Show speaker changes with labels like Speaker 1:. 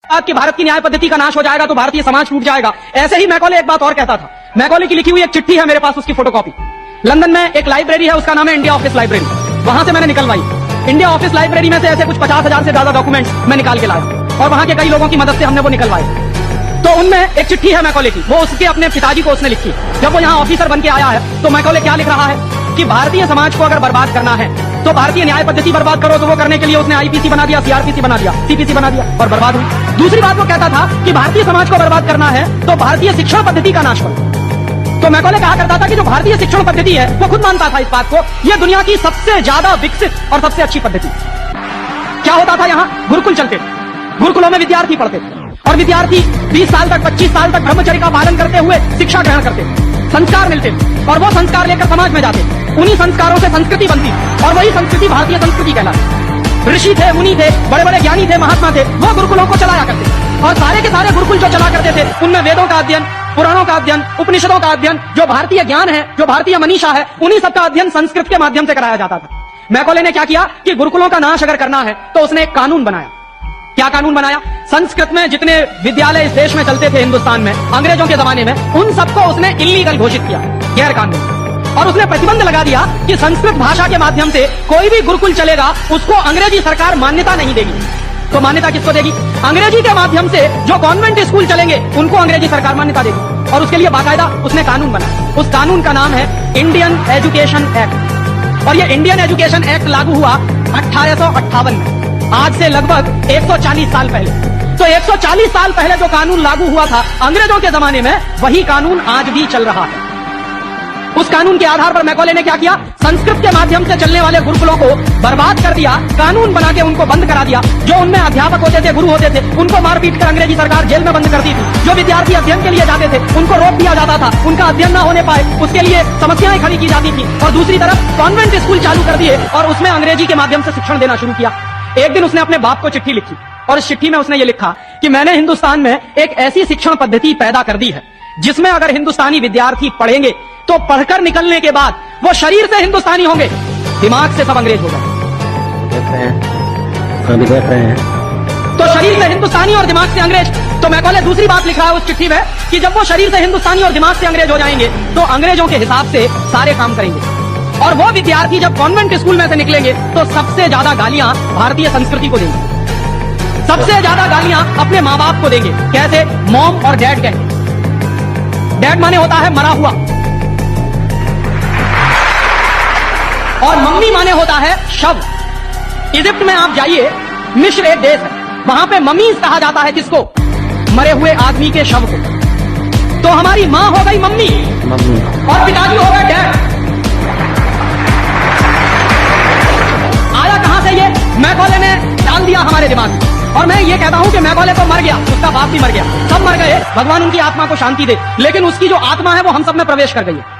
Speaker 1: कि भारत की न्याय पद्धति का नाश हो जाएगा तो भारतीय समाज टूट जाएगा। ऐसे ही मैकॉले एक बात और कहता था। मैकॉले की लिखी हुई एक चिट्ठी है मेरे पास, उसकी फोटोकॉपी। लंदन में एक लाइब्रेरी है, उसका नाम है इंडिया ऑफिस लाइब्रेरी। वहां से मैंने निकलवाई। इंडिया ऑफिस लाइब्रेरी में से ऐसे कुछ 50,000 से ज्यादा डॉक्यूमेंट्स मैं निकाल के लाया और वहां के कई लोगों की मदद से हमने वो निकलवाए। तो उनमें एक चिट्ठी है मैकॉले की, वो उसके अपने पिताजी को उसने लिखी। जब वो यहाँ ऑफिसर बन के आया है तो मैकॉले क्या लिख रहा है कि भारतीय समाज को अगर बर्बाद करना है तो भारतीय न्याय पद्धति बर्बाद करो। तो वो करने के लिए उसने आईपीसी बना दिया, सीआरपीसी बना दिया, सीपीसी बना दिया और बर्बाद हुई। दूसरी बात वो कहता था कि भारतीय समाज को बर्बाद करना है तो भारतीय शिक्षण पद्धति का नाश करो। तो मैकॉले कहा करता था कि जो भारतीय शिक्षण पद्धति है वो खुद मानता था इस बात को, ये दुनिया की सबसे ज्यादा विकसित और सबसे अच्छी पद्धति। क्या होता था, यहाँ गुरुकुल चलते थे, गुरुकुलों में विद्यार्थी पढ़ते थे और विद्यार्थी 20 साल तक 25 साल तक ब्रह्मचर्य का पालन करते हुए शिक्षा ग्रहण करते थे, संस्कार मिलते और वो संस्कार लेकर समाज में जाते। उन्हीं संस्कारों से संस्कृति बनती और वही संस्कृति भारतीय संस्कृति कहलाती। ऋषि थे, मुनि थे, बड़े बड़े ज्ञानी थे, महात्मा थे, वो गुरुकुलों को चलाया करते और सारे के सारे गुरुकुल जो चला करते थे उनमें वेदों का अध्ययन, पुराणों का अध्ययन, उपनिषदों का अध्ययन, जो भारतीय ज्ञान है, जो भारतीय मनीषा है, उन्हीं सबका अध्ययन संस्कृत के माध्यम से कराया जाता था। मैकॉले ने क्या किया कि गुरुकुलों का नाश अगर करना है तो उसने एक कानून बनाया। क्या कानून बनाया? संस्कृत में जितने विद्यालय इस देश में चलते थे हिंदुस्तान में अंग्रेजों के जमाने में, उन सबको उसने इल्लीगल घोषित किया, गैर कानूनी। और उसने प्रतिबंध लगा दिया कि संस्कृत भाषा के माध्यम से कोई भी गुरुकुल चलेगा उसको अंग्रेजी सरकार मान्यता नहीं देगी। तो मान्यता किसको देगी? अंग्रेजी के माध्यम से जो कॉन्वेंट स्कूल चलेंगे उनको अंग्रेजी सरकार मान्यता देगी। और उसके लिए बाकायदा उसने कानून बनाया। उस कानून का नाम है इंडियन एजुकेशन एक्ट। और ये इंडियन एजुकेशन एक्ट लागू हुआ 1858 में, आज से लगभग 140 साल पहले। तो 140 साल पहले जो कानून लागू हुआ था अंग्रेजों के जमाने में, वही कानून आज भी चल रहा है। उस कानून के आधार पर मैकॉले ने क्या किया? संस्कृत के माध्यम से चलने वाले गुरुकुलों को बर्बाद कर दिया, कानून बना के उनको बंद करा दिया। जो उनमें अध्यापक होते थे, गुरु होते थे, उनको मार पीट कर अंग्रेजी सरकार जेल में बंद करती थी। जो विद्यार्थी अध्ययन के लिए जाते थे उनको रोक दिया जाता था, उनका अध्ययन न होने पाए उसके लिए समस्याएं खड़ी की जाती थी। और दूसरी तरफ कॉन्वेंट स्कूल चालू कर दिए और उसमें अंग्रेजी के माध्यम से शिक्षण देना शुरू किया। एक दिन उसने अपने बाप को चिट्ठी लिखी और इस चिट्ठी में उसने ये लिखा कि मैंने हिंदुस्तान में एक ऐसी शिक्षण पद्धति पैदा कर दी है जिसमें अगर हिंदुस्तानी विद्यार्थी पढ़ेंगे तो पढ़कर निकलने के बाद वो शरीर से हिंदुस्तानी होंगे, दिमाग से सब अंग्रेज हो जाएंगे।
Speaker 2: देख रहे हैं।
Speaker 1: तो शरीर से हिंदुस्तानी और दिमाग से अंग्रेज। तो मैकॉले दूसरी बात लिख रहा है उस चिट्ठी में कि जब वो शरीर से हिंदुस्तानी और दिमाग से अंग्रेज हो जाएंगे तो अंग्रेजों के हिसाब से सारे काम करेंगे। और वो विद्यार्थी जब कॉन्वेंट स्कूल में से निकलेंगे तो सबसे ज्यादा गालियां भारतीय संस्कृति को देंगे, सबसे ज्यादा गालियां अपने माँ बाप को देंगे। कैसे? मॉम और डैड कहेंगे। डैड माने होता है मरा हुआ और मम्मी माने होता है शव। इजिप्ट में आप जाइए, मिस्र एक देश है, वहां पे मम्मीज कहा जाता है किसको? मरे हुए आदमी के शव को। तो हमारी माँ हो गई मम्मी और पिताजी हो गए डैड। आया कहां से ये? मैकॉले ने डाल दिया हमारे दिमाग में। और मैं ये कहता हूं कि मैकॉले तो मर गया, उसका बाप भी मर गया, सब मर गए, भगवान उनकी आत्मा को शांति दे, लेकिन उसकी जो आत्मा है वो हम सब में प्रवेश कर गई है।